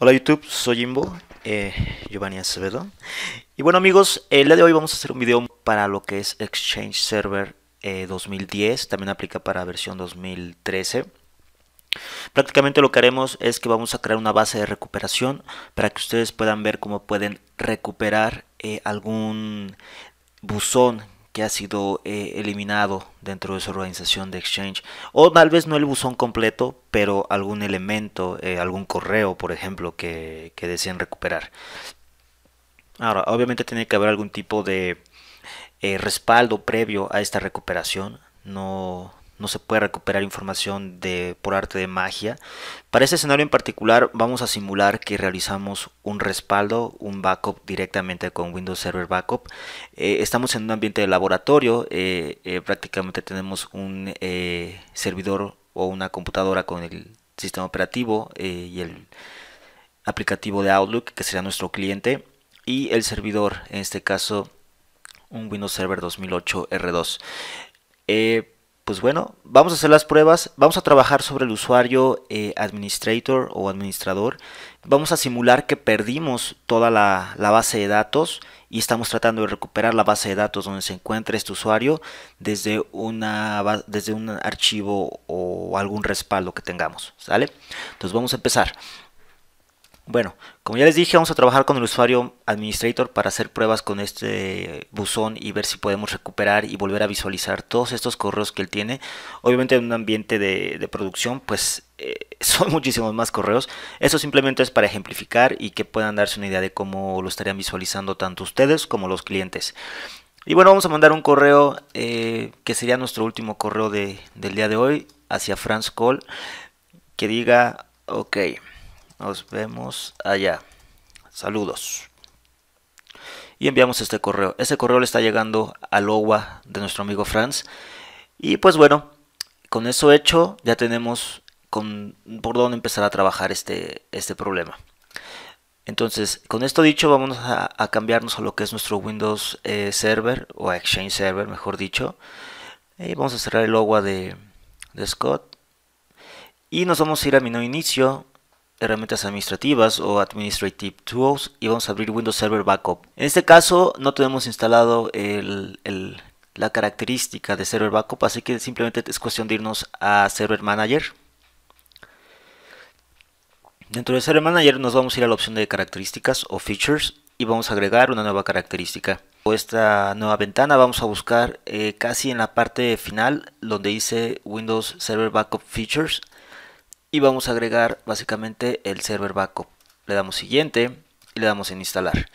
Hola YouTube, soy Jimbo, Giovanni Acevedo. Y bueno amigos, el día de hoy vamos a hacer un video para lo que es Exchange Server 2010, también aplica para versión 2013. Prácticamente lo que haremos es que vamos a crear una base de recuperación para que ustedes puedan ver cómo pueden recuperar algún buzón que ha sido eliminado dentro de su organización de Exchange, o tal vez no el buzón completo, pero algún elemento, algún correo por ejemplo que deseen recuperar. Ahora obviamente tiene que haber algún tipo de respaldo previo a esta recuperación. No se puede recuperar información por arte de magia. Para este escenario en particular vamos a simular que realizamos un respaldo, un backup directamente con Windows Server Backup. Estamos en un ambiente de laboratorio, prácticamente tenemos un servidor o una computadora con el sistema operativo y el aplicativo de Outlook, que será nuestro cliente, y el servidor, en este caso un Windows Server 2008 R2. Pues bueno, vamos a hacer las pruebas, vamos a trabajar sobre el usuario administrator o administrador, vamos a simular que perdimos toda la base de datos y estamos tratando de recuperar la base de datos donde se encuentra este usuario desde un archivo o algún respaldo que tengamos, ¿sale? Entonces vamos a empezar. Bueno, como ya les dije, vamos a trabajar con el usuario administrator para hacer pruebas con este buzón y ver si podemos recuperar y volver a visualizar todos estos correos que él tiene. Obviamente en un ambiente de producción, pues son muchísimos más correos. Eso simplemente es para ejemplificar y que puedan darse una idea de cómo lo estarían visualizando tanto ustedes como los clientes. Y bueno, vamos a mandar un correo que sería nuestro último correo del día de hoy hacia Franz Call, que diga, ok. Nos vemos allá. Saludos. Y enviamos este correo. Este correo le está llegando al OWA de nuestro amigo Franz. Y pues bueno, con eso hecho ya tenemos por dónde empezar a trabajar este problema. Entonces, con esto dicho, vamos a cambiarnos a lo que es nuestro Windows Server o Exchange Server, mejor dicho. Y vamos a cerrar el OWA de Scott. Y nos vamos a ir a menú inicio, herramientas administrativas o Administrative Tools, y vamos a abrir Windows Server Backup. En este caso no tenemos instalado la característica de Server Backup, así que simplemente es cuestión de irnos a Server Manager. Dentro de Server Manager nos vamos a ir a la opción de características o Features y vamos a agregar una nueva característica. Esta nueva ventana vamos a buscar casi en la parte final donde dice Windows Server Backup Features. Y vamos a agregar básicamente el server backup. Le damos siguiente y le damos en instalar.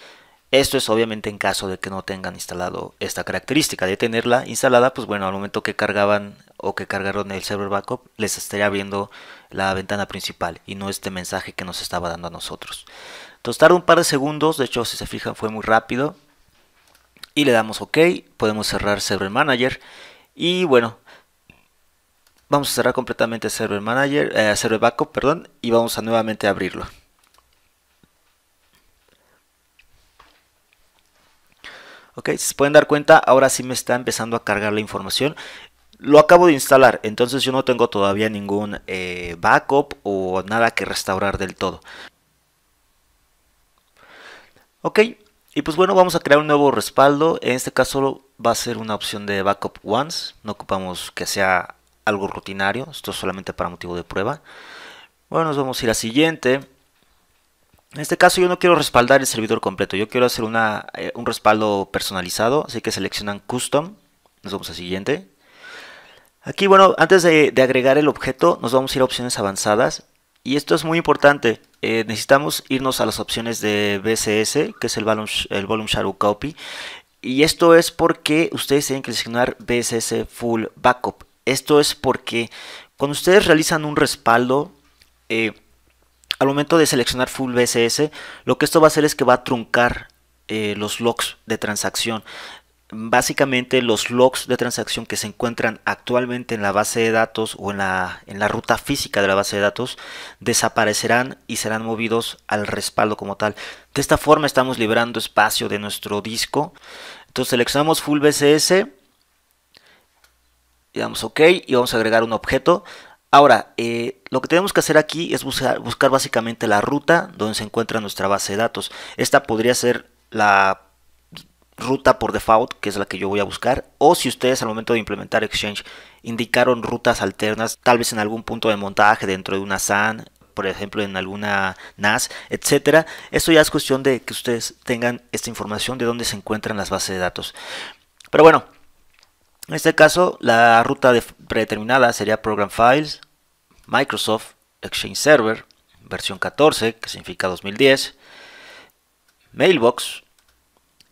Esto es obviamente en caso de que no tengan instalado esta característica. De tenerla instalada, pues bueno, al momento que cargaban o que cargaron el server backup, les estaría abriendo la ventana principal y no este mensaje que nos estaba dando a nosotros. Entonces tarda un par de segundos, de hecho si se fijan fue muy rápido. Y le damos OK, podemos cerrar Server Manager y bueno, vamos a cerrar completamente Server Manager, Server Backup, perdón, y vamos a nuevamente abrirlo. Ok, si se pueden dar cuenta, ahora sí me está empezando a cargar la información. Lo acabo de instalar, entonces yo no tengo todavía ningún backup o nada que restaurar del todo. Ok, y pues bueno, vamos a crear un nuevo respaldo. En este caso va a ser una opción de Backup Once, no ocupamos que sea algo rutinario, esto es solamente para motivo de prueba. Bueno, nos vamos a ir a siguiente. En este caso yo no quiero respaldar el servidor completo, yo quiero hacer un respaldo personalizado, así que seleccionan Custom, nos vamos a siguiente. Aquí bueno, antes de agregar el objeto nos vamos a ir a opciones avanzadas y esto es muy importante, necesitamos irnos a las opciones de BSS, que es el Volume Shadow Copy, y esto es porque ustedes tienen que seleccionar BSS Full Backup. Esto es porque cuando ustedes realizan un respaldo, al momento de seleccionar Full BSS, lo que esto va a hacer es que va a truncar los logs de transacción. Básicamente los logs de transacción que se encuentran actualmente en la base de datos o en la ruta física de la base de datos desaparecerán y serán movidos al respaldo como tal. De esta forma estamos liberando espacio de nuestro disco. Entonces seleccionamos Full BSS. Le damos OK y vamos a agregar un objeto. Ahora, lo que tenemos que hacer aquí es buscar básicamente la ruta donde se encuentra nuestra base de datos. Esta podría ser la ruta por default, que es la que yo voy a buscar, o si ustedes al momento de implementar Exchange indicaron rutas alternas, tal vez en algún punto de montaje dentro de una SAN, por ejemplo en alguna NAS, etcétera. Esto ya es cuestión de que ustedes tengan esta información de dónde se encuentran las bases de datos. Pero bueno, en este caso la ruta predeterminada sería Program Files, Microsoft Exchange Server, versión 14, que significa 2010, Mailbox,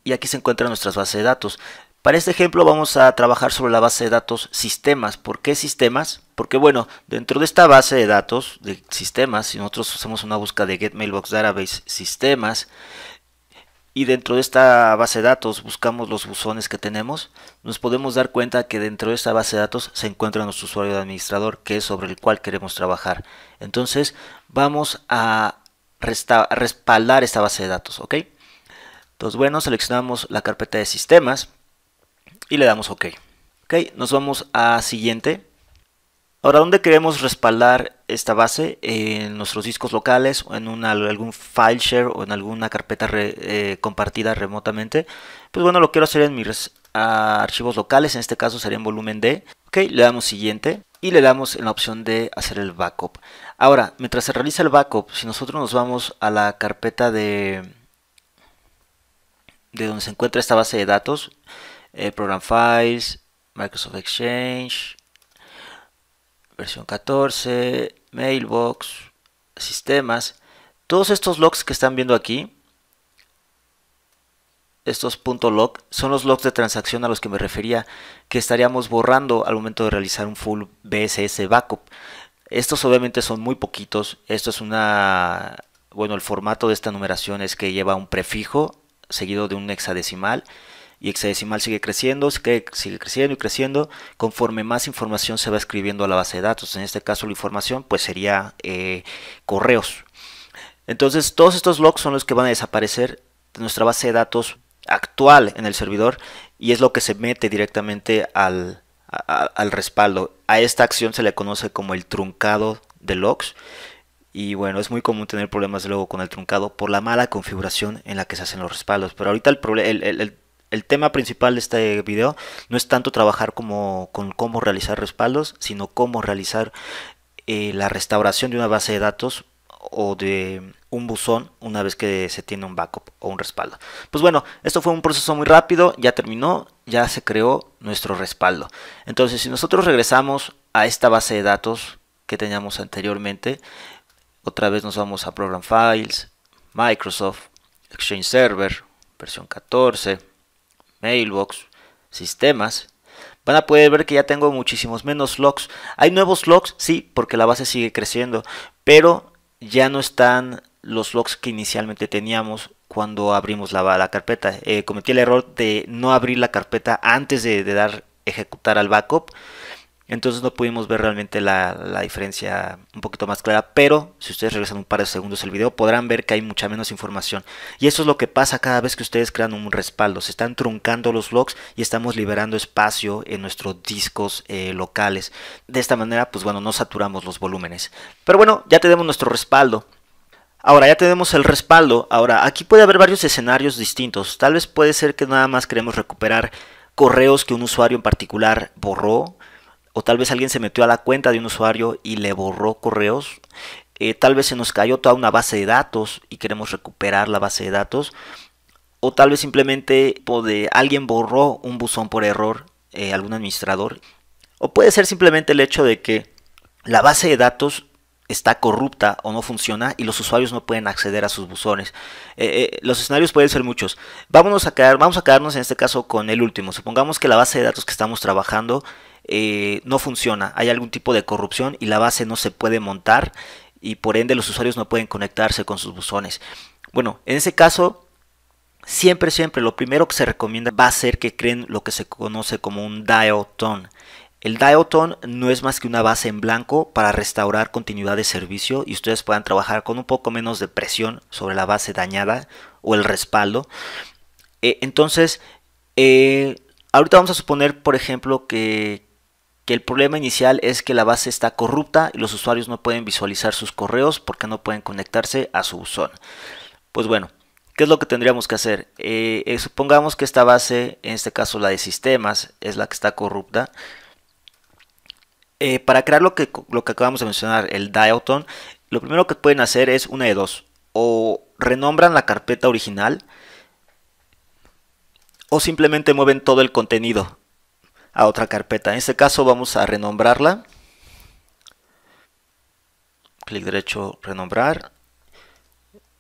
y aquí se encuentran nuestras bases de datos. Para este ejemplo vamos a trabajar sobre la base de datos sistemas. ¿Por qué sistemas? Porque bueno, dentro de esta base de datos de sistemas, si nosotros hacemos una búsqueda de Get Mailbox Database sistemas, y dentro de esta base de datos buscamos los buzones que tenemos, nos podemos dar cuenta que dentro de esta base de datos se encuentra nuestro usuario de administrador, que es sobre el cual queremos trabajar. Entonces vamos a respaldar esta base de datos, ¿ok? Entonces bueno, seleccionamos la carpeta de sistemas y le damos OK. Ok, nos vamos a siguiente. Ahora, ¿dónde queremos respaldar esta base? En nuestros discos locales, o en algún file share, o en alguna carpeta compartida remotamente. Pues bueno, lo quiero hacer en mis archivos locales, en este caso sería en volumen D. Ok, le damos siguiente y le damos en la opción de hacer el backup. Ahora, mientras se realiza el backup, si nosotros nos vamos a la carpeta de donde se encuentra esta base de datos, Program Files, Microsoft Exchange, versión 14, Mailbox, sistemas, todos estos logs que están viendo aquí, estos .log, son los logs de transacción a los que me refería, que estaríamos borrando al momento de realizar un full BSS backup. Estos obviamente son muy poquitos. Esto es bueno, el formato de esta numeración es que lleva un prefijo seguido de un hexadecimal, y hexadecimal sigue creciendo, sigue creciendo y creciendo conforme más información se va escribiendo a la base de datos. En este caso la información pues sería correos. Entonces todos estos logs son los que van a desaparecer de nuestra base de datos actual en el servidor, y es lo que se mete directamente al respaldo. A esta acción se le conoce como el truncado de logs. Y bueno, es muy común tener problemas luego con el truncado por la mala configuración en la que se hacen los respaldos. Pero ahorita el tema principal de este video no es tanto trabajar con cómo realizar respaldos, sino cómo realizar la restauración de una base de datos o de un buzón una vez que se tiene un backup o un respaldo. Pues bueno, esto fue un proceso muy rápido, ya terminó, ya se creó nuestro respaldo. Entonces, si nosotros regresamos a esta base de datos que teníamos anteriormente, otra vez nos vamos a Program Files, Microsoft, Exchange Server, versión 14, Mailbox, sistemas. Van a poder ver que ya tengo muchísimos menos logs. Hay nuevos logs, sí, porque la base sigue creciendo, pero ya no están los logs que inicialmente teníamos cuando abrimos la carpeta. Cometí el error de no abrir la carpeta antes de dar ejecutar al backup. Entonces no pudimos ver realmente la diferencia un poquito más clara, pero si ustedes regresan un par de segundos el video podrán ver que hay mucha menos información. Y eso es lo que pasa cada vez que ustedes crean un respaldo. Se están truncando los logs y estamos liberando espacio en nuestros discos locales. De esta manera, pues bueno, no saturamos los volúmenes. Pero bueno, ya tenemos nuestro respaldo. Ahora ya tenemos el respaldo. Ahora aquí puede haber varios escenarios distintos. Tal vez puede ser que nada más queremos recuperar correos que un usuario en particular borró. O tal vez alguien se metió a la cuenta de un usuario y le borró correos. Tal vez se nos cayó toda una base de datos y queremos recuperar la base de datos. O tal vez simplemente alguien borró un buzón por error, algún administrador. O puede ser simplemente el hecho de que la base de datos está corrupta o no funciona y los usuarios no pueden acceder a sus buzones. Los escenarios pueden ser muchos. Vamos a quedarnos en este caso con el último. Supongamos que la base de datos que estamos trabajando no funciona, hay algún tipo de corrupción y la base no se puede montar y por ende los usuarios no pueden conectarse con sus buzones. Bueno, en ese caso siempre lo primero que se recomienda va a ser que creen lo que se conoce como un dial tone. El dial tone no es más que una base en blanco para restaurar continuidad de servicio y ustedes puedan trabajar con un poco menos de presión sobre la base dañada o el respaldo. Entonces ahorita vamos a suponer, por ejemplo, que que el problema inicial es que la base está corrupta y los usuarios no pueden visualizar sus correos porque no pueden conectarse a su buzón. Pues bueno, ¿qué es lo que tendríamos que hacer? Supongamos que esta base, en este caso la de sistemas, es la que está corrupta. Para crear lo que acabamos de mencionar, el dialton, lo primero que pueden hacer es una de dos. O renombran la carpeta original, o simplemente mueven todo el contenido a otra carpeta. En este caso vamos a renombrarla. Clic derecho, renombrar.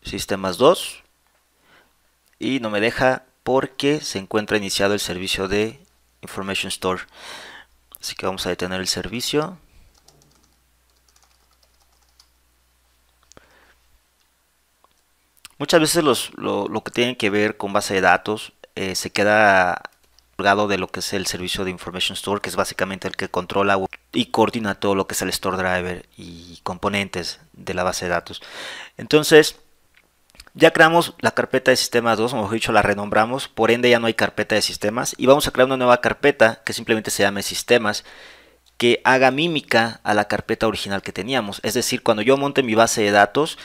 Sistemas 2. Y no me deja porque se encuentra iniciado el servicio de Information Store. Así que vamos a detener el servicio. Muchas veces lo que tienen que ver con base de datos se queda colgado de lo que es el servicio de Information Store, que es básicamente el que controla y coordina todo lo que es el Store Driver y componentes de la base de datos. Entonces, ya creamos la carpeta de sistemas 2, o mejor dicho, la renombramos, por ende ya no hay carpeta de sistemas y vamos a crear una nueva carpeta que simplemente se llame sistemas, que haga mímica a la carpeta original que teníamos. Es decir, cuando yo monte mi base de datos,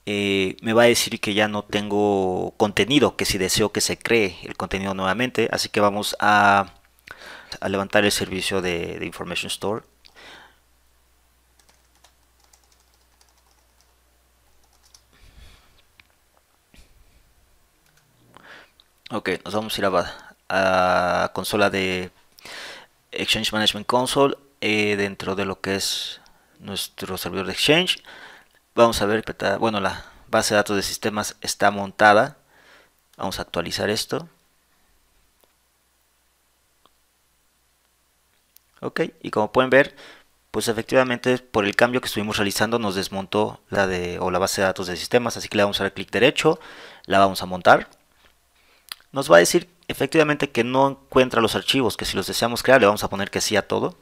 me va a decir que ya no tengo contenido, que si deseo que se cree el contenido nuevamente. Así que vamos a levantar el servicio de Information Store. Ok, nos vamos a ir a consola de Exchange Management Console, dentro de lo que es nuestro servidor de Exchange. Vamos a ver, bueno, la base de datos de sistemas está montada. Vamos a actualizar esto. Ok, y como pueden ver, pues efectivamente por el cambio que estuvimos realizando nos desmontó la base de datos de sistemas. Así que le vamos a dar clic derecho, la vamos a montar. Nos va a decir efectivamente que no encuentra los archivos, que si los deseamos crear le vamos a poner que sí a todo.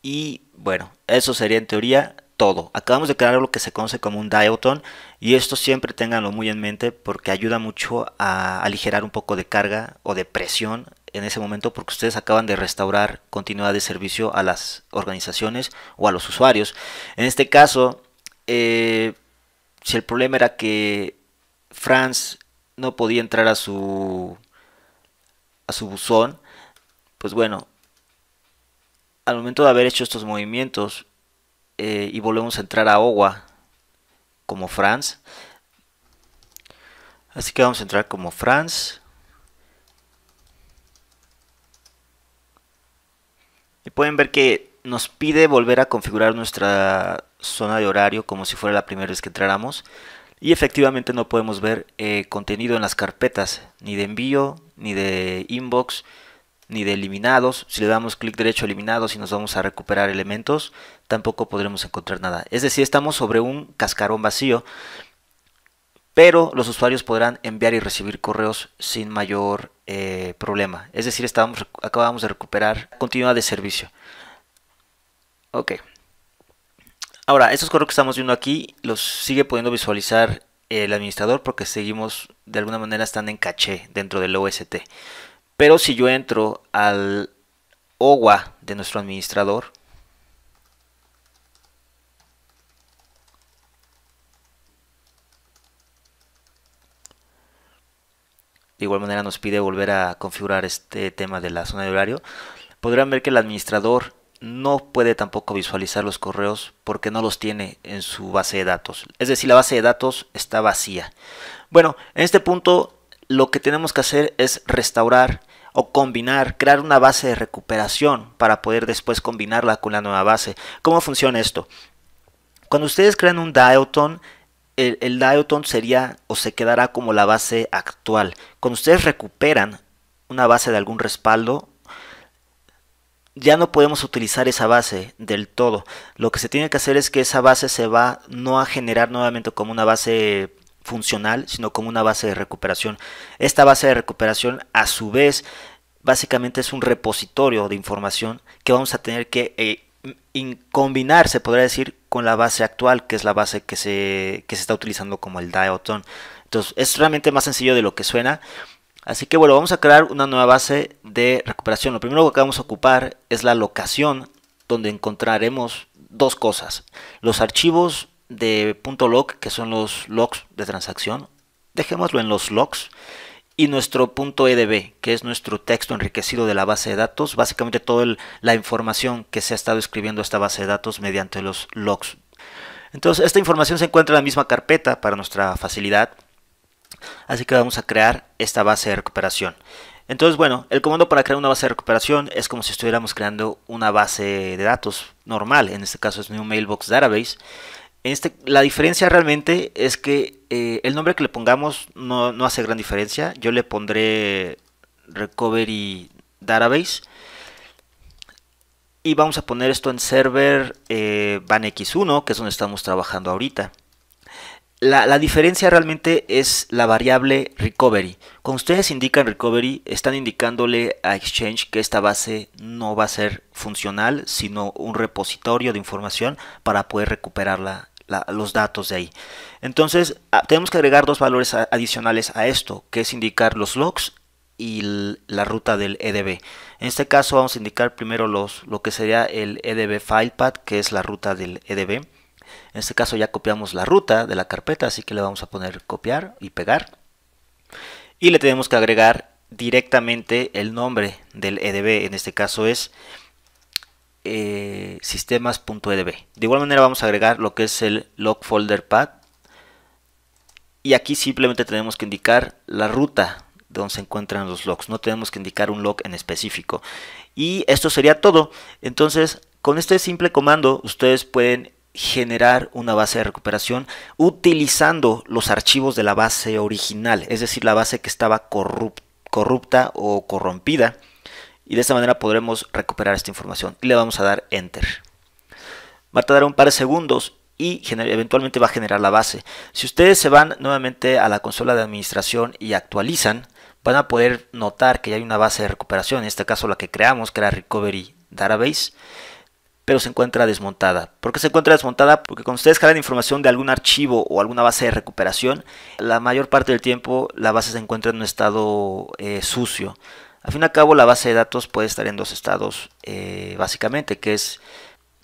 Y bueno, eso sería en teoría todo. Acabamos de crear lo que se conoce como un dialton, y esto siempre ténganlo muy en mente porque ayuda mucho a aligerar un poco de carga o de presión en ese momento, porque ustedes acaban de restaurar continuidad de servicio a las organizaciones o a los usuarios. En este caso, si el problema era que Franz no podía entrar a su buzón, pues bueno, al momento de haber hecho estos movimientos y volvemos a entrar a OWA como Franz, así que vamos a entrar como Franz y pueden ver que nos pide volver a configurar nuestra zona de horario como si fuera la primera vez que entráramos, y efectivamente no podemos ver contenido en las carpetas, ni de envío, ni de inbox, ni de eliminados. Si le damos clic derecho a eliminados y nos vamos a recuperar elementos, tampoco podremos encontrar nada. Es decir, estamos sobre un cascarón vacío, pero los usuarios podrán enviar y recibir correos sin mayor problema. Es decir, acabamos de recuperar continuidad de servicio. Ok. Ahora, estos correos que estamos viendo aquí los sigue pudiendo visualizar el administrador porque seguimos, de alguna manera están en caché dentro del OST. Pero si yo entro al OWA de nuestro administrador, de igual manera nos pide volver a configurar este tema de la zona de horario, podrán ver que el administrador no puede tampoco visualizar los correos porque no los tiene en su base de datos. Es decir, la base de datos está vacía. Bueno, en este punto lo que tenemos que hacer es restaurar o combinar, crear una base de recuperación para poder después combinarla con la nueva base. ¿Cómo funciona esto? Cuando ustedes crean un dialton, el dialton sería o se quedará como la base actual. Cuando ustedes recuperan una base de algún respaldo, ya no podemos utilizar esa base del todo. Lo que se tiene que hacer es que esa base se va no a generar nuevamente como una base funcional, sino como una base de recuperación. Esta base de recuperación, a su vez, básicamente es un repositorio de información que vamos a tener que combinar, se podría decir, con la base actual, que es la base que se está utilizando como el dialton. Entonces, es realmente más sencillo de lo que suena. Así que bueno, vamos a crear una nueva base de recuperación. Lo primero que vamos a ocupar es la locación donde encontraremos dos cosas. Los archivos de .log, que son los logs de transacción. Dejémoslo en los logs. Y nuestro .edb, que es nuestro texto enriquecido de la base de datos. Básicamente toda la información que se ha estado escribiendo a esta base de datos mediante los logs. Entonces esta información se encuentra en la misma carpeta para nuestra facilidad. Así que vamos a crear esta base de recuperación. Entonces, bueno, el comando para crear una base de recuperación es como si estuviéramos creando una base de datos normal. En este caso es New Mailbox Database. La diferencia realmente es que el nombre que le pongamos no hace gran diferencia. Yo le pondré Recovery Database. Y vamos a poner esto en server banx1, que es donde estamos trabajando ahorita. La diferencia realmente es la variable recovery. Cuando ustedes indican recovery, están indicándole a Exchange que esta base no va a ser funcional, sino un repositorio de información para poder recuperar los datos de ahí. Entonces, tenemos que agregar dos valores adicionales a esto, que es indicar los logs y la ruta del EDB. En este caso vamos a indicar primero lo que sería el EDB filepath, que es la ruta del EDB. En este caso ya copiamos la ruta de la carpeta, así que le vamos a poner copiar y pegar. Y le tenemos que agregar directamente el nombre del EDB, en este caso es sistemas.edb. De igual manera vamos a agregar lo que es el log folder path. Y aquí simplemente tenemos que indicar la ruta donde se encuentran los logs. No tenemos que indicar un log en específico. Y esto sería todo. Entonces, con este simple comando, ustedes pueden generar una base de recuperación utilizando los archivos de la base original, es decir, la base que estaba corrupta o corrompida, y de esta manera podremos recuperar esta información. Y le vamos a dar Enter. Va a tardar un par de segundos y eventualmente va a generar la base. Si ustedes se van nuevamente a la consola de administración y actualizan, van a poder notar que ya hay una base de recuperación, en este caso la que creamos, que era Recovery Database, pero se encuentra desmontada. ¿Por qué se encuentra desmontada? Porque cuando ustedes cargan información de algún archivo o alguna base de recuperación, la mayor parte del tiempo la base se encuentra en un estado sucio. Al fin y al cabo, la base de datos puede estar en dos estados básicamente, que es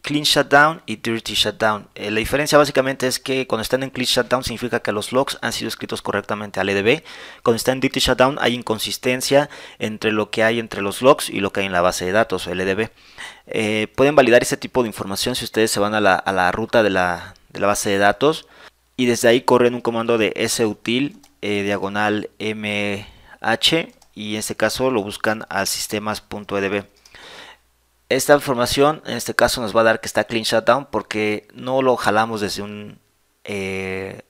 Clean Shutdown y Dirty Shutdown. La diferencia básicamente es que cuando están en Clean Shutdown significa que los logs han sido escritos correctamente al EDB. Cuando está en Dirty Shutdown hay inconsistencia entre lo que hay entre los logs y lo que hay en la base de datos, el EDB. Pueden validar ese tipo de información si ustedes se van a la ruta de la base de datos y desde ahí corren un comando de sutil diagonal mh, y en este caso lo buscan al sistemas.edb. Esta información en este caso nos va a dar que está Clean Shutdown porque no lo jalamos desde un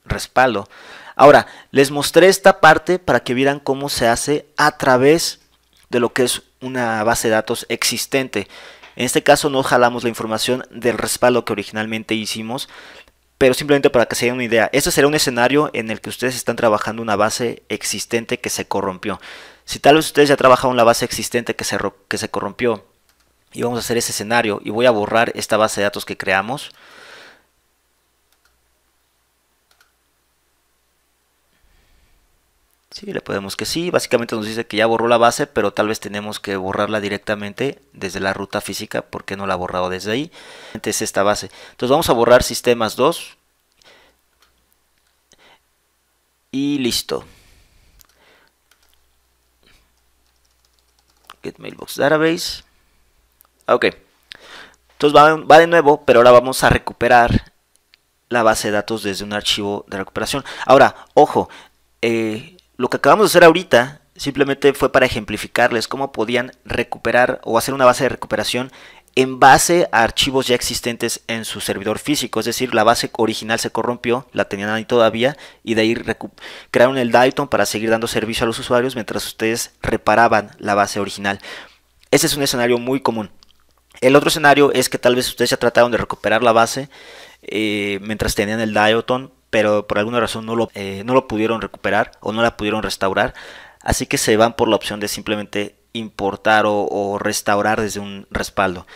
respaldo. Ahora, les mostré esta parte para que vieran cómo se hace a través de lo que es una base de datos existente. En este caso no jalamos la información del respaldo que originalmente hicimos, pero simplemente para que se den una idea. Este será un escenario en el que ustedes están trabajando una base existente que se corrompió. Si tal vez ustedes ya trabajan una base existente que se corrompió, y vamos a hacer ese escenario y voy a borrar esta base de datos que creamos. Sí, le podemos que sí, básicamente nos dice que ya borró la base, pero tal vez tenemos que borrarla directamente desde la ruta física porque no la ha borrado desde ahí. Es esta base. Entonces vamos a borrar sistemas 2 y listo. Get Mailbox Database. Ok, entonces va de nuevo, pero ahora vamos a recuperar la base de datos desde un archivo de recuperación. Ahora, ojo, lo que acabamos de hacer ahorita simplemente fue para ejemplificarles cómo podían recuperar o hacer una base de recuperación en base a archivos ya existentes en su servidor físico. Es decir, la base original se corrompió, la tenían ahí todavía, y de ahí crearon el Dyton para seguir dando servicio a los usuarios mientras ustedes reparaban la base original. Ese es un escenario muy común. El otro escenario es que tal vez ustedes ya trataron de recuperar la base mientras tenían el Dyton, pero por alguna razón no lo pudieron recuperar o no la pudieron restaurar. Así que se van por la opción de simplemente importar o restaurar desde un respaldo.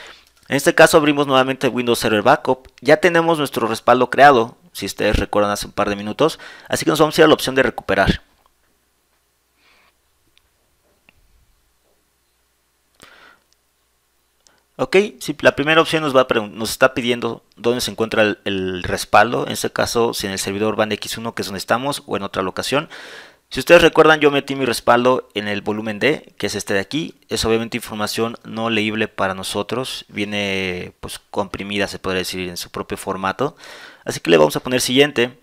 En este caso abrimos nuevamente Windows Server Backup. Ya tenemos nuestro respaldo creado, si ustedes recuerdan hace un par de minutos. Así que nos vamos a ir a la opción de recuperar. Ok, si la primera opción nos está pidiendo dónde se encuentra el respaldo. En este caso, si en el servidor band X1, que es donde estamos, o en otra locación. Si ustedes recuerdan, yo metí mi respaldo en el volumen D, que es este de aquí. Es obviamente información no leíble para nosotros. Viene pues comprimida, se podría decir, en su propio formato. Así que le vamos a poner siguiente.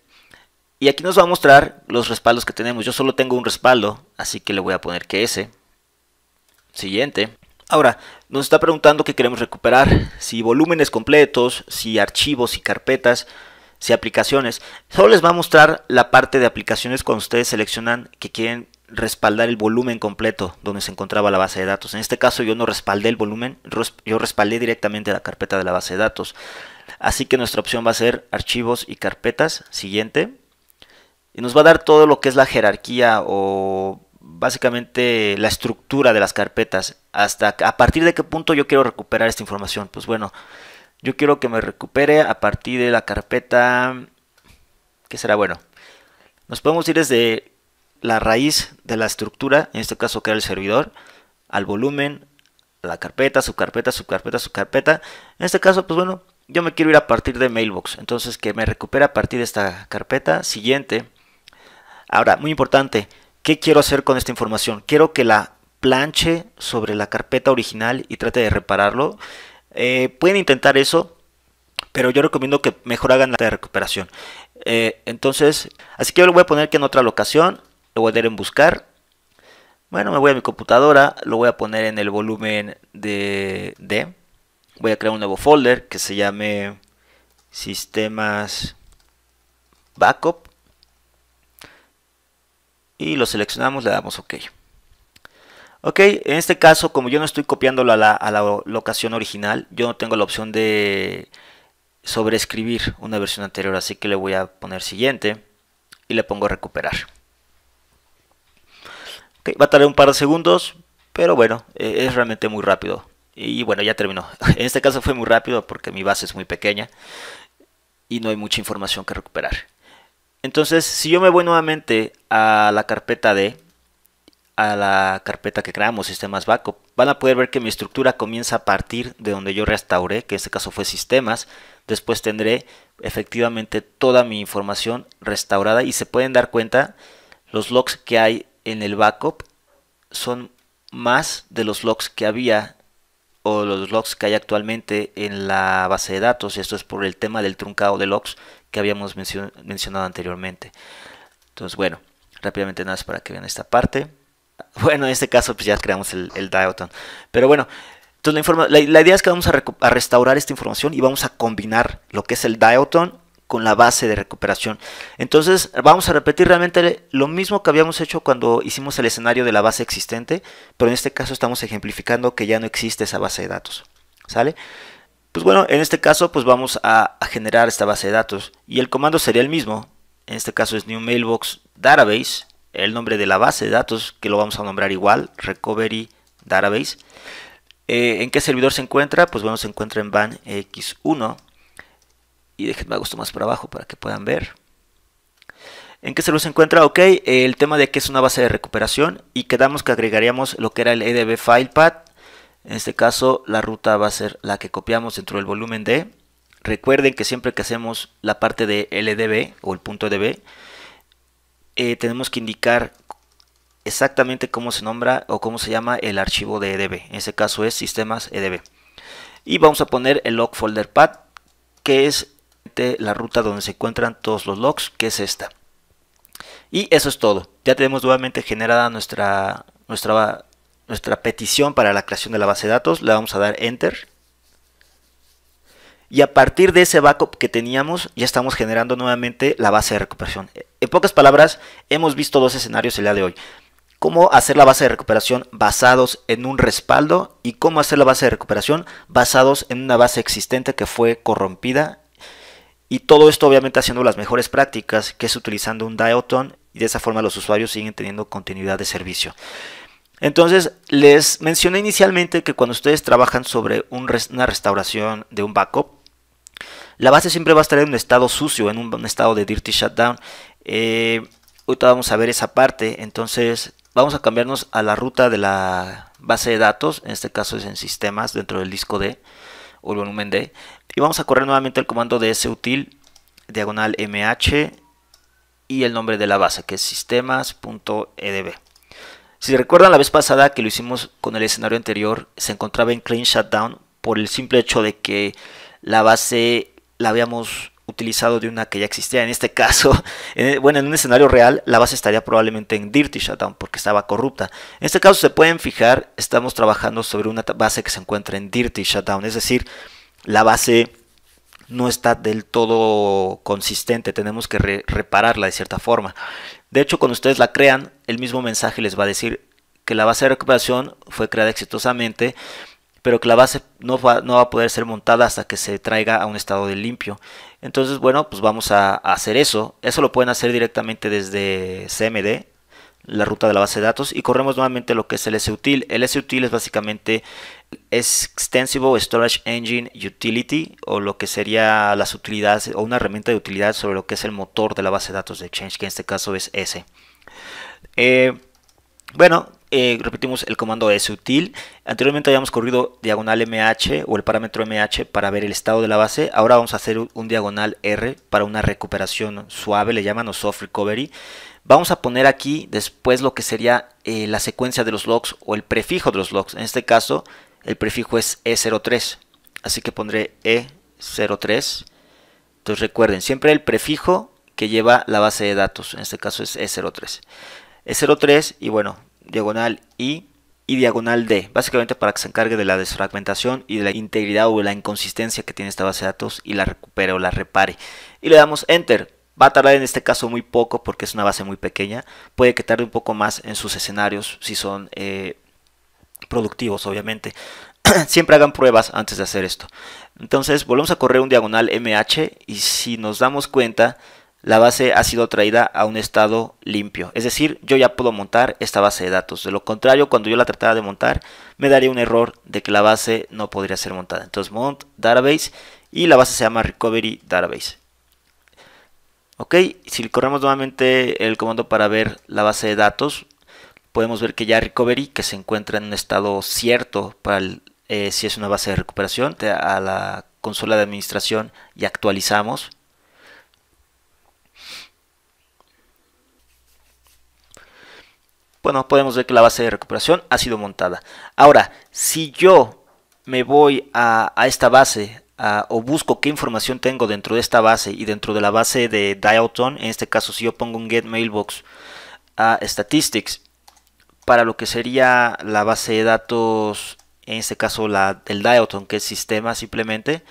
Y aquí nos va a mostrar los respaldos que tenemos. Yo solo tengo un respaldo, así que le voy a poner que ese. Siguiente. Ahora, nos está preguntando qué queremos recuperar. Si volúmenes completos, si archivos, si carpetas, si aplicaciones. Solo les va a mostrar la parte de aplicaciones cuando ustedes seleccionan que quieren respaldar el volumen completo donde se encontraba la base de datos. En este caso yo no respaldé el volumen, yo respaldé directamente la carpeta de la base de datos. Así que nuestra opción va a ser archivos y carpetas. Siguiente. Y nos va a dar todo lo que es la jerarquía o básicamente la estructura de las carpetas. Hasta a partir de qué punto yo quiero recuperar esta información. Pues bueno, yo quiero que me recupere a partir de la carpeta. ¿Qué será? Bueno, nos podemos ir desde la raíz de la estructura, en este caso que era el servidor, al volumen, a la carpeta, subcarpeta, subcarpeta, subcarpeta. En este caso, pues bueno, yo me quiero ir a partir de mailbox. Entonces que me recupere a partir de esta carpeta. Siguiente. Ahora, muy importante, ¿qué quiero hacer con esta información? Quiero que la planche sobre la carpeta original y trate de repararlo. Pueden intentar eso, pero yo recomiendo que mejor hagan la de recuperación. Entonces, así que yo le voy a poner que en otra locación, lo voy a dar en buscar. Bueno, me voy a mi computadora, lo voy a poner en el volumen de D. Voy a crear un nuevo folder que se llame sistemas backup. Y lo seleccionamos, le damos OK. Ok, en este caso, como yo no estoy copiándolo a la locación original, yo no tengo la opción de sobreescribir una versión anterior, así que le voy a poner siguiente y le pongo recuperar. Okay, va a tardar un par de segundos, pero bueno, es realmente muy rápido. Y bueno, ya terminó. En este caso fue muy rápido porque mi base es muy pequeña y no hay mucha información que recuperar. Entonces, si yo me voy nuevamente a la carpeta D, a la carpeta que creamos, sistemas backup, van a poder ver que mi estructura comienza a partir de donde yo restauré, que en este caso fue sistemas. Después tendré efectivamente toda mi información restaurada y se pueden dar cuenta, los logs que hay en el backup son más de los logs que había o los logs que hay actualmente en la base de datos. Esto es por el tema del truncado de logs que habíamos mencionado anteriormente. Entonces, bueno, rápidamente nada más para que vean esta parte. Bueno, en este caso pues ya creamos el dialton. Pero bueno, entonces la idea es que vamos a restaurar esta información y vamos a combinar lo que es el dialton con la base de recuperación. Entonces vamos a repetir realmente lo mismo que habíamos hecho cuando hicimos el escenario de la base existente, pero en este caso estamos ejemplificando que ya no existe esa base de datos. ¿Sale? Pues bueno, en este caso pues vamos a generar esta base de datos y el comando sería el mismo. En este caso es new mailbox database, el nombre de la base de datos que lo vamos a nombrar igual, recovery database. ¿En qué servidor se encuentra? Pues bueno, se encuentra en band X1. Y déjenme hago esto más para abajo para que puedan ver. ¿En qué servidor se encuentra? Ok, el tema de que es una base de recuperación y quedamos que agregaríamos lo que era el EDB file path. En este caso la ruta va a ser la que copiamos dentro del volumen D. Recuerden que siempre que hacemos la parte de LDB o el punto DB, tenemos que indicar exactamente cómo se nombra o cómo se llama el archivo de EDB. En este caso es sistemas EDB. Y vamos a poner el log folder path, que es la ruta donde se encuentran todos los logs, que es esta. Y eso es todo. Ya tenemos nuevamente generada nuestra petición para la creación de la base de datos. Le vamos a dar enter. Y a partir de ese backup que teníamos, ya estamos generando nuevamente la base de recuperación. En pocas palabras, hemos visto dos escenarios el día de hoy. Cómo hacer la base de recuperación basados en un respaldo y cómo hacer la base de recuperación basados en una base existente que fue corrompida. Y todo esto obviamente haciendo las mejores prácticas, que es utilizando un dialton, y de esa forma los usuarios siguen teniendo continuidad de servicio. Entonces, les mencioné inicialmente que cuando ustedes trabajan sobre una restauración de un backup, la base siempre va a estar en un estado sucio, en un estado de dirty shutdown. Ahorita vamos a ver esa parte. Entonces, vamos a cambiarnos a la ruta de la base de datos, en este caso es en sistemas dentro del disco D o el volumen D, y vamos a correr nuevamente el comando de sutil diagonal mh y el nombre de la base, que es sistemas.edb. Si recuerdan la vez pasada que lo hicimos con el escenario anterior, se encontraba en clean shutdown por el simple hecho de que la base la habíamos utilizado de una que ya existía. En este caso, en un escenario real, la base estaría probablemente en dirty shutdown porque estaba corrupta. En este caso, se pueden fijar, estamos trabajando sobre una base que se encuentra en dirty shutdown, es decir, la base no está del todo consistente, tenemos que repararla de cierta forma. De hecho, cuando ustedes la crean, el mismo mensaje les va a decir que la base de recuperación fue creada exitosamente, pero que la base no va a poder ser montada hasta que se traiga a un estado de limpio. Entonces, bueno, pues vamos a hacer eso. Eso lo pueden hacer directamente desde CMD, la ruta de la base de datos, y corremos nuevamente lo que es el sutil. El sutil es básicamente Extensible Storage Engine Utility, o lo que sería las utilidades o una herramienta de utilidad sobre lo que es el motor de la base de datos de Exchange, que en este caso es S. Repetimos el comando sutil. Anteriormente habíamos corrido diagonal mh o el parámetro mh para ver el estado de la base. Ahora vamos a hacer un diagonal r para una recuperación suave, le llaman, o soft recovery. Vamos a poner aquí después lo que sería la secuencia de los logs o el prefijo de los logs. En este caso el prefijo es E03, así que pondré E03. Entonces recuerden, siempre el prefijo que lleva la base de datos, en este caso es E03. E03 y bueno, diagonal I y diagonal D, básicamente para que se encargue de la desfragmentación y de la integridad o de la inconsistencia que tiene esta base de datos y la recupere o la repare. Y le damos Enter. Va a tardar en este caso muy poco porque es una base muy pequeña. Puede que tarde un poco más en sus escenarios si son productivos, obviamente. Siempre hagan pruebas antes de hacer esto. Entonces volvemos a correr un diagonal mh y si nos damos cuenta, la base ha sido traída a un estado limpio. Es decir, yo ya puedo montar esta base de datos. De lo contrario, cuando yo la tratara de montar, me daría un error de que la base no podría ser montada. Entonces mount database y la base se llama recovery database. Ok, si corremos nuevamente el comando para ver la base de datos, podemos ver que ya recovery, que se encuentra en un estado cierto para si es una base de recuperación, a la consola de administración y actualizamos. Bueno, podemos ver que la base de recuperación ha sido montada. Ahora, si yo me voy a esta base o busco qué información tengo dentro de esta base y dentro de la base de Dialton, en este caso si yo pongo un get mailbox a statistics para lo que sería la base de datos, en este caso del Dialton, que es sistema simplemente,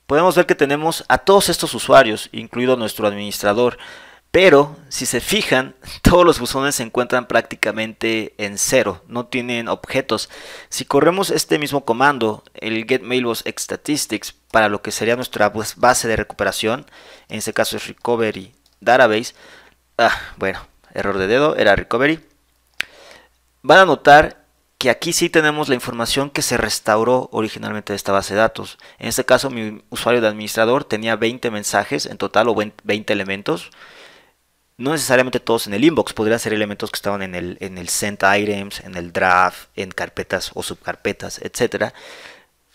podemos ver que tenemos a todos estos usuarios, incluido nuestro administrador. Pero si se fijan, todos los buzones se encuentran prácticamente en cero, no tienen objetos. Si corremos este mismo comando, el get mailbox statistics, para lo que sería nuestra base de recuperación, en este caso es recovery database, error de dedo, era recovery. Van a notar que aquí sí tenemos la información que se restauró originalmente de esta base de datos. En este caso mi usuario de administrador tenía 20 mensajes en total o 20 elementos. No necesariamente todos en el inbox, podrían ser elementos que estaban en el sent items, en el draft, en carpetas o subcarpetas, etc.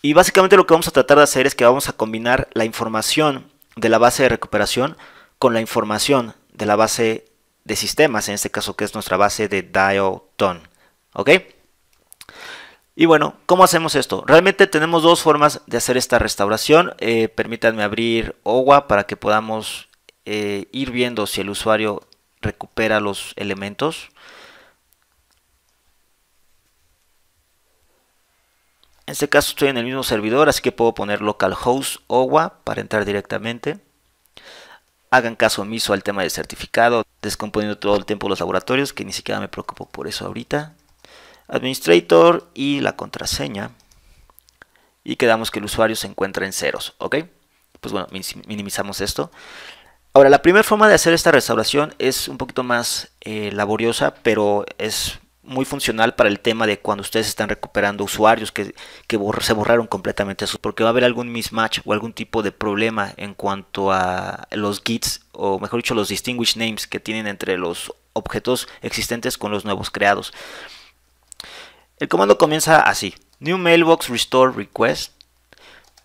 Y básicamente lo que vamos a tratar de hacer es que vamos a combinar la información de la base de recuperación con la información de la base de sistemas, en este caso que es nuestra base de Dialton. ¿Ok? Y bueno, ¿cómo hacemos esto? Realmente tenemos dos formas de hacer esta restauración. Permítanme abrir OWA para que podamos ir viendo si el usuario recupera los elementos. En este caso estoy en el mismo servidor, así que puedo poner localhost OWA para entrar directamente. Hagan caso omiso al tema del certificado, descomponiendo todo el tiempo los laboratorios, que ni siquiera me preocupo por eso ahorita. Administrator y la contraseña. Y quedamos que el usuario se encuentra en ceros, ¿ok? Pues bueno, minimizamos esto. Ahora, la primera forma de hacer esta restauración es un poquito más laboriosa, pero es muy funcional para el tema de cuando ustedes están recuperando usuarios que se borraron completamente, porque va a haber algún mismatch o algún tipo de problema en cuanto a los gits, o mejor dicho, los distinguished names que tienen entre los objetos existentes con los nuevos creados. El comando comienza así: new mailbox restore request.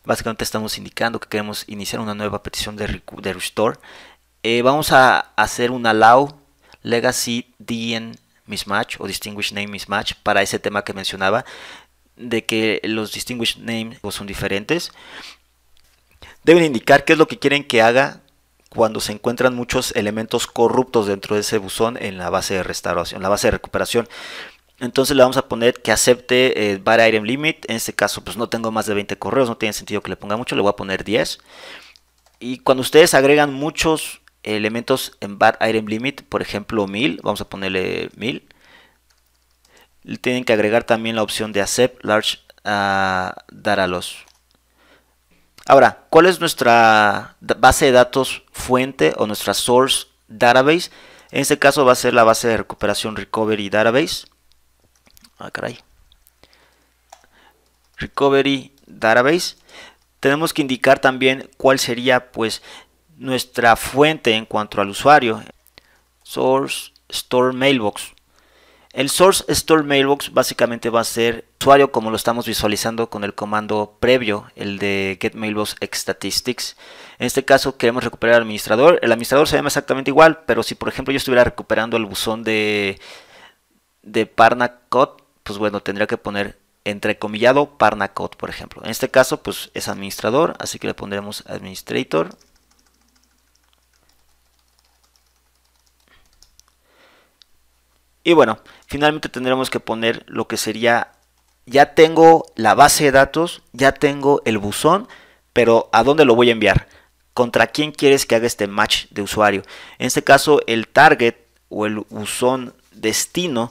Básicamente estamos indicando que queremos iniciar una nueva petición de restore. Vamos a hacer un allow legacy DN mismatch o distinguished name mismatch para ese tema que mencionaba, de que los distinguished names son diferentes. Deben indicar qué es lo que quieren que haga cuando se encuentran muchos elementos corruptos dentro de ese buzón en la base de restauración, la base de recuperación. Entonces le vamos a poner que acepte bad item limit. En este caso pues no tengo más de 20 correos, no tiene sentido que le ponga mucho, le voy a poner 10. Y cuando ustedes agregan muchos elementos en bad item limit, por ejemplo 1000, vamos a ponerle 1000, tienen que agregar también la opción de accept large data loss. Ahora, ¿cuál es nuestra base de datos fuente o nuestra source database? En este caso va a ser la base de recuperación recovery database. Caray. Recovery database. Tenemos que indicar también cuál sería pues nuestra fuente en cuanto al usuario. Source store mailbox. El source store mailbox básicamente va a ser usuario como lo estamos visualizando con el comando previo, el de get mailbox statistics. En este caso queremos recuperar al administrador. El administrador se llama exactamente igual, pero si por ejemplo yo estuviera recuperando el buzón de Parnacot, pues bueno, tendría que poner entrecomillado Parnacot, por ejemplo. En este caso pues es administrador, así que le pondremos administrator. Y bueno, finalmente tendremos que poner lo que sería, ya tengo la base de datos, ya tengo el buzón, pero ¿a dónde lo voy a enviar? ¿Contra quién quieres que haga este match de usuario? En este caso el target o el buzón destino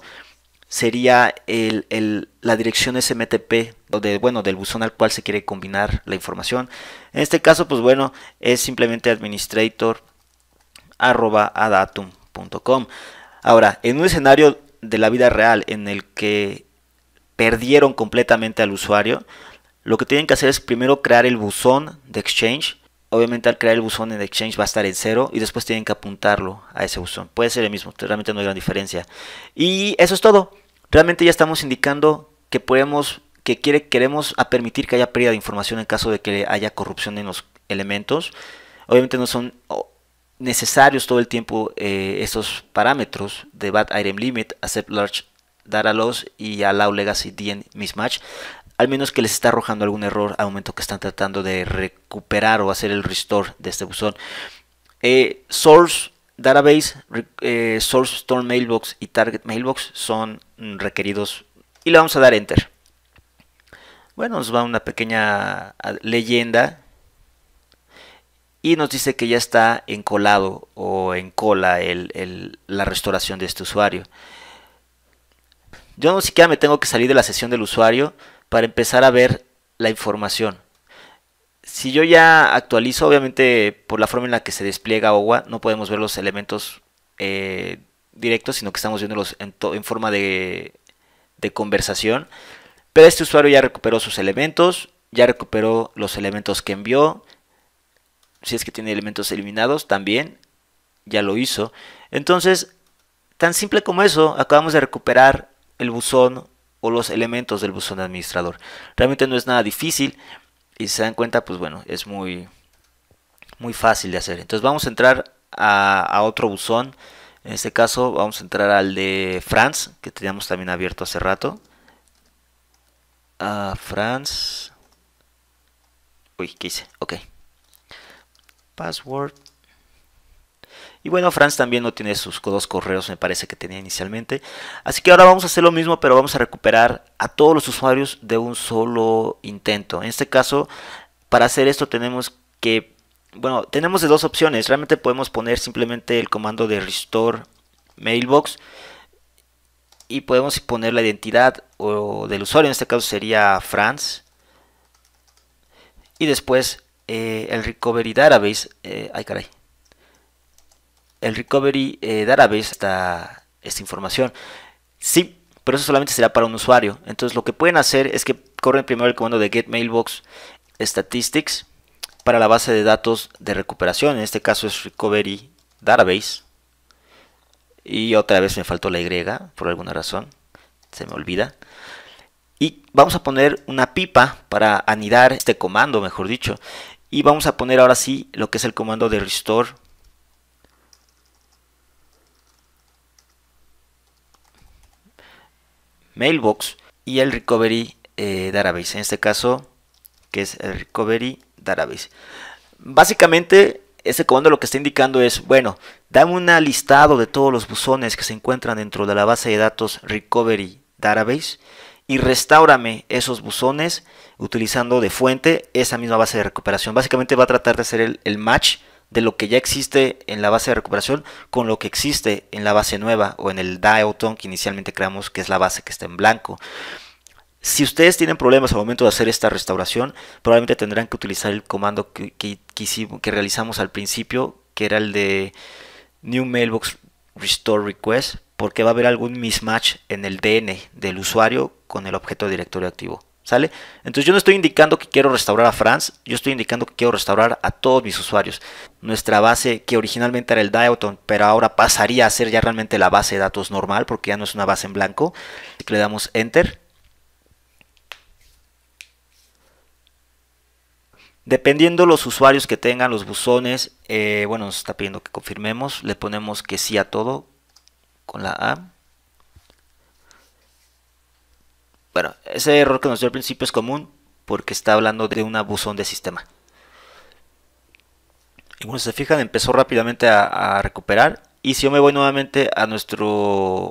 sería la dirección SMTP del buzón al cual se quiere combinar la información. En este caso pues bueno, es simplemente administrator@adatum.com. Ahora, en un escenario de la vida real en el que perdieron completamente al usuario, lo que tienen que hacer es primero crear el buzón de Exchange. Obviamente al crear el buzón en Exchange va a estar en 0 y después tienen que apuntarlo a ese buzón. Puede ser el mismo, realmente no hay gran diferencia. Y eso es todo. Realmente ya estamos indicando que queremos permitir que haya pérdida de información en caso de que haya corrupción en los elementos. Obviamente no son necesarios todo el tiempo estos parámetros de bad item limit, accept large data loss y allow legacy DN mismatch, al menos que les está arrojando algún error al momento que están tratando de recuperar o hacer el restore de este buzón. Source database, source store mailbox y target mailbox son requeridos y le vamos a dar enter. Bueno, nos va una pequeña leyenda y nos dice que ya está encolado o en cola la restauración de este usuario. Yo no siquiera me tengo que salir de la sesión del usuario para empezar a ver la información. Si yo ya actualizo, obviamente por la forma en la que se despliega OWA, no podemos ver los elementos directos, sino que estamos viéndolos en forma de conversación. Pero este usuario ya recuperó sus elementos, ya recuperó los elementos que envió. Si es que tiene elementos eliminados, también ya lo hizo. Entonces, tan simple como eso, acabamos de recuperar el buzón o los elementos del buzón administrador. Realmente no es nada difícil y si se dan cuenta, pues bueno, es muy fácil de hacer. Entonces vamos a entrar a otro buzón. En este caso vamos a entrar al de France, que teníamos también abierto hace rato. France. Uy, ¿qué hice? Ok. Password. Y bueno, France también no tiene sus dos correos, me parece que tenía inicialmente. Así que ahora vamos a hacer lo mismo, pero vamos a recuperar a todos los usuarios de un solo intento. En este caso, para hacer esto tenemos tenemos de dos opciones. Realmente podemos poner simplemente el comando de restore mailbox y podemos poner la identidad del usuario. En este caso sería France. Y después el recovery database. El recovery database está esta información. Sí, pero eso solamente será para un usuario. Entonces lo que pueden hacer es que corren primero el comando de get mailbox statistics para la base de datos de recuperación. En este caso es recovery database. Y otra vez me faltó la Y, por alguna razón, se me olvida. Y vamos a poner una pipa para anidar este comando, mejor dicho. Y vamos a poner ahora sí lo que es el comando de restore mailbox y el recovery database. En este caso, que es el recovery database. Básicamente, este comando lo que está indicando es, bueno, dame un listado de todos los buzones que se encuentran dentro de la base de datos recovery database y restáurame esos buzones utilizando de fuente esa misma base de recuperación. Básicamente va a tratar de hacer el match de lo que ya existe en la base de recuperación con lo que existe en la base nueva o en el dialton que inicialmente creamos, que es la base que está en blanco. Si ustedes tienen problemas al momento de hacer esta restauración, probablemente tendrán que utilizar el comando que realizamos al principio, que era el de new mailbox restore request, porque va a haber algún mismatch en el DN del usuario con el objeto de directorio activo. ¿Sale? Entonces yo no estoy indicando que quiero restaurar a Franz, yo estoy indicando que quiero restaurar a todos mis usuarios. Nuestra base, que originalmente era el dialton, pero ahora pasaría a ser ya realmente la base de datos normal, porque ya no es una base en blanco. Le damos Enter. Dependiendo los usuarios que tengan los buzones, bueno, nos está pidiendo que confirmemos. Le ponemos que sí a todo con la A. Bueno, ese error que nos dio al principio es común porque está hablando de un buzón de sistema. Y bueno, si se fijan, empezó rápidamente a recuperar. Y si yo me voy nuevamente a nuestro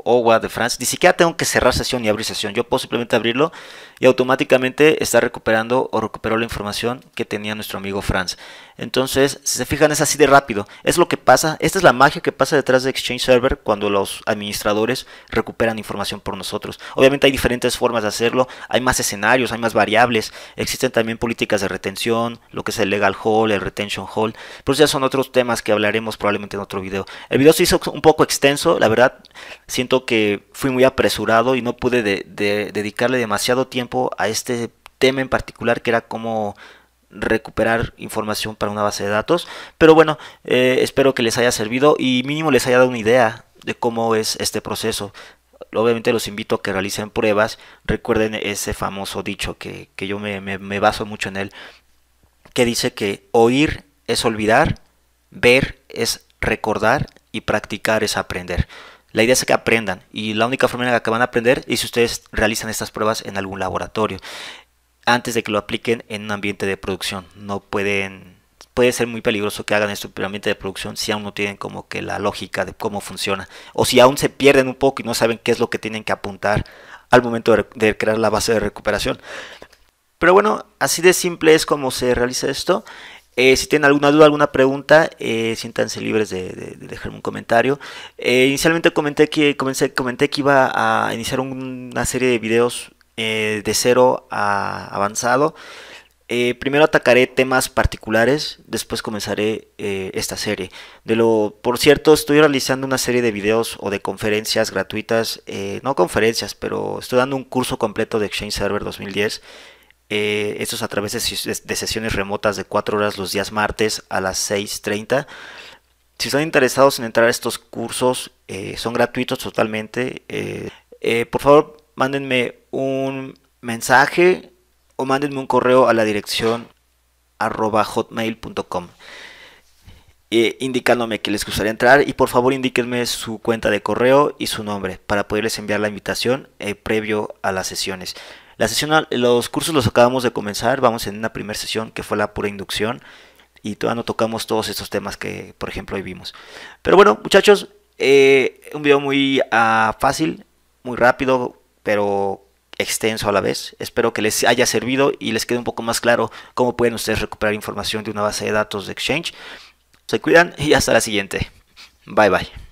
OWA de Franz, ni siquiera tengo que cerrar sesión y abrir sesión. Yo puedo simplemente abrirlo y automáticamente está recuperando o recuperó la información que tenía nuestro amigo Franz. Entonces, si se fijan, es así de rápido. Es lo que pasa, esta es la magia que pasa detrás de Exchange Server cuando los administradores recuperan información por nosotros. Obviamente hay diferentes formas de hacerlo, hay más escenarios, hay más variables, existen también políticas de retención, lo que es el legal hold, el retention hold, pero ya son otros temas que hablaremos probablemente en otro video. El video se hizo un poco extenso, la verdad, siento que fui muy apresurado y no pude dedicarle demasiado tiempo a este tema en particular, que era cómo recuperar información para una base de datos, pero bueno, espero que les haya servido y mínimo les haya dado una idea de cómo es este proceso. Obviamente los invito a que realicen pruebas. Recuerden ese famoso dicho que yo me baso mucho en él, que dice que oír es olvidar, ver es recordar y practicar es aprender. La idea es que aprendan, y la única forma en la que van a aprender es si ustedes realizan estas pruebas en algún laboratorio antes de que lo apliquen en un ambiente de producción. No puede ser muy peligroso que hagan esto en un ambiente de producción si aún no tienen como que la lógica de cómo funciona, o si aún se pierden un poco y no saben qué es lo que tienen que apuntar al momento de crear la base de recuperación. Pero bueno, así de simple es como se realiza esto. Si tienen alguna duda, alguna pregunta, siéntanse libres de dejarme un comentario. Inicialmente comenté que iba a iniciar una serie de videos de 0 a avanzado. Primero atacaré temas particulares, después comenzaré esta serie. Por cierto, estoy realizando una serie de videos o de conferencias gratuitas, no conferencias, pero estoy dando un curso completo de Exchange Server 2010. Esto es a través de sesiones remotas de 4 horas los días martes a las 6:30. Si están interesados en entrar a estos cursos, son gratuitos totalmente. Por favor, mándenme un mensaje o mándenme un correo a la dirección @hotmail.com indicándome que les gustaría entrar, y por favor indíquenme su cuenta de correo y su nombre para poderles enviar la invitación previo a las sesiones. Los cursos los acabamos de comenzar, vamos en una primera sesión que fue la pura inducción y todavía no tocamos todos estos temas que por ejemplo hoy vimos. Pero bueno, muchachos, un video muy fácil, muy rápido, pero extenso a la vez. Espero que les haya servido y les quede un poco más claro cómo pueden ustedes recuperar información de una base de datos de Exchange. Se cuidan y hasta la siguiente. Bye bye.